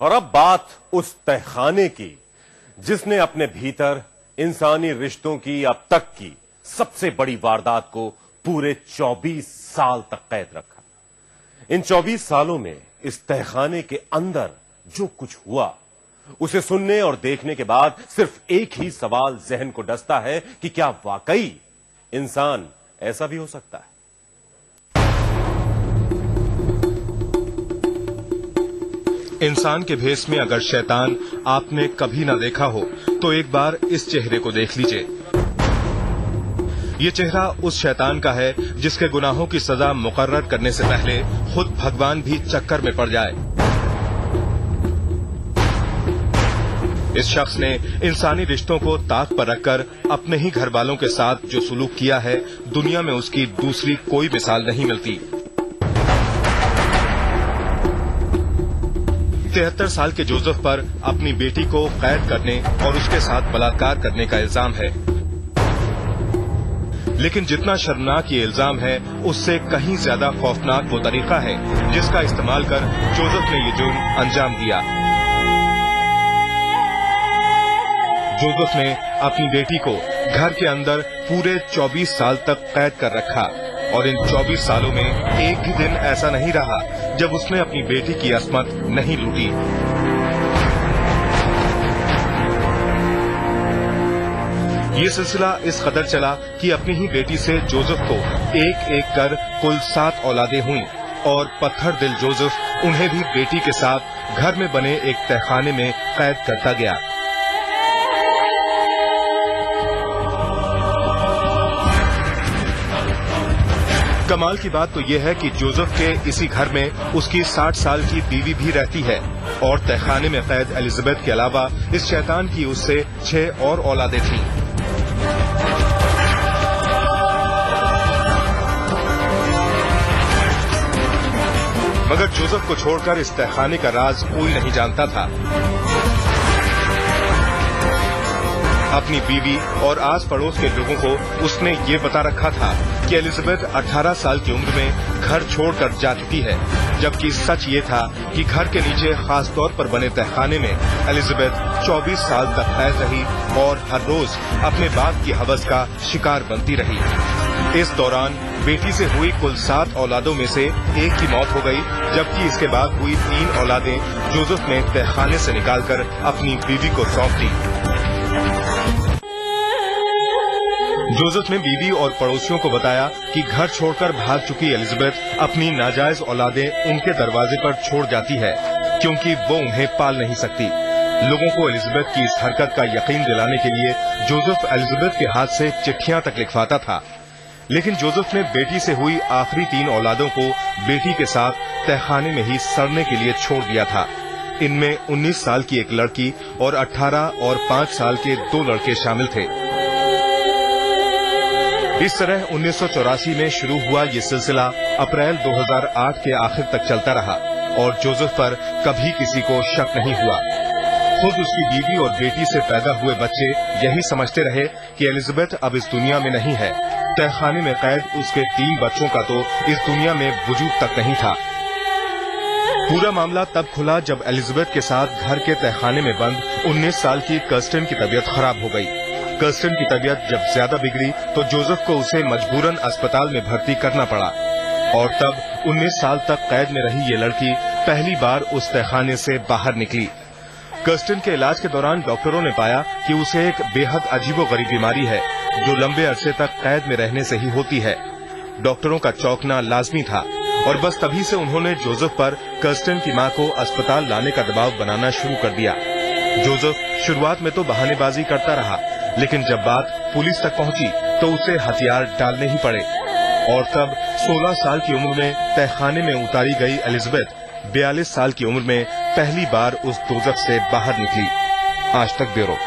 और अब बात उस तहखाने की जिसने अपने भीतर इंसानी रिश्तों की अब तक की सबसे बड़ी वारदात को पूरे 24 साल तक कैद रखा। इन 24 सालों में इस तहखाने के अंदर जो कुछ हुआ उसे सुनने और देखने के बाद सिर्फ एक ही सवाल जहन को डसता है कि क्या वाकई इंसान ऐसा भी हो सकता है। इंसान के भेष में अगर शैतान आपने कभी ना देखा हो तो एक बार इस चेहरे को देख लीजिए। ये चेहरा उस शैतान का है जिसके गुनाहों की सजा मुकर्रर करने से पहले खुद भगवान भी चक्कर में पड़ जाए। इस शख्स ने इंसानी रिश्तों को ताक पर रखकर अपने ही घर वालों के साथ जो सुलूक किया है, दुनिया में उसकी दूसरी कोई मिसाल नहीं मिलती। 73 साल के जोसेफ पर अपनी बेटी को कैद करने और उसके साथ बलात्कार करने का इल्जाम है, लेकिन जितना शर्मनाक ये इल्जाम है उससे कहीं ज्यादा खौफनाक वो तरीका है जिसका इस्तेमाल कर जोसेफ ने ये जुर्म अंजाम दिया। जोसेफ ने अपनी बेटी को घर के अंदर पूरे 24 साल तक कैद कर रखा और इन 24 सालों में एक भी दिन ऐसा नहीं रहा जब उसने अपनी बेटी की असमत नहीं लूटी। ये सिलसिला इस कदर चला कि अपनी ही बेटी से जोसेफ को एक एक कर कुल 7 औलादें हुई और पत्थर दिल जोसेफ उन्हें भी बेटी के साथ घर में बने एक तहखाने में कैद करता गया। कमाल की बात तो यह है कि जोसेफ के इसी घर में उसकी 60 साल की बीवी भी रहती है और तहखाने में कैद एलिजाबेथ के अलावा इस शैतान की उससे 6 और औलादें थीं। मगर जोसेफ को छोड़कर इस तहखाने का राज कोई नहीं जानता था। अपनी बीवी और आस पड़ोस के लोगों को उसने ये बता रखा था कि एलिजाबेथ 18 साल की उम्र में घर छोड़कर जा चुकी है, जबकि सच ये था कि घर के नीचे खास तौर पर बने तहखाने में एलिजाबेथ 24 साल तक कैद रही और हर रोज अपने बाप की हवस का शिकार बनती रही। इस दौरान बेटी से हुई कुल 7 औलादों में से एक की मौत हो गई, जबकि इसके बाद हुई 3 औलादें जोसेफ ने तहखाने से निकालकर अपनी बीवी को सौंप दी। जोसेफ ने बीवी और पड़ोसियों को बताया कि घर छोड़कर भाग चुकी एलिजाबेथ अपनी नाजायज औलादें उनके दरवाजे पर छोड़ जाती है क्योंकि वो उन्हें पाल नहीं सकती। लोगों को एलिजाबेथ की इस हरकत का यकीन दिलाने के लिए जोसेफ एलिजाबेथ के हाथ से चिट्ठियां तक लिखवाता था, लेकिन जोसेफ ने बेटी से हुई आखिरी 3 औलादों को बेटी के साथ तहखाने में ही सड़ने के लिए छोड़ दिया था। इनमें 19 साल की एक लड़की और 18 और 5 साल के 2 लड़के शामिल थे। इस तरह 1984 में शुरू हुआ ये सिलसिला अप्रैल 2008 के आखिर तक चलता रहा और जोसेफ पर कभी किसी को शक नहीं हुआ। खुद उसकी बीवी और बेटी से पैदा हुए बच्चे यही समझते रहे कि एलिजाबेथ अब इस दुनिया में नहीं है। तहखाने में कैद उसके 3 बच्चों का तो इस दुनिया में वजूद तक नहीं था। पूरा मामला तब खुला जब एलिजाबेथ के साथ घर के तहखाने में बंद 19 साल की कर्स्टन की तबीयत खराब हो गई। कर्स्टन की तबीयत जब ज्यादा बिगड़ी तो जोसेफ को उसे मजबूरन अस्पताल में भर्ती करना पड़ा और तब 19 साल तक कैद में रही ये लड़की पहली बार उस तहखाने से बाहर निकली। कर्स्टन के इलाज के दौरान डॉक्टरों ने पाया कि उसे एक बेहद अजीबोगरीब बीमारी है जो लंबे अरसे तक कैद में रहने से ही होती है। डॉक्टरों का चौंकना लाजमी था और बस तभी से उन्होंने जोसेफ पर कर्स्टन की मां को अस्पताल लाने का दबाव बनाना शुरू कर दिया। जोसेफ शुरुआत में तो बहानेबाजी करता रहा, लेकिन जब बात पुलिस तक पहुंची तो उसे हथियार डालने ही पड़े और तब 16 साल की उम्र में तहखाने में उतारी गई एलिजाबेथ 42 साल की उम्र में पहली बार उस दोज़ख से बाहर निकली। आज तक ब्यूरो।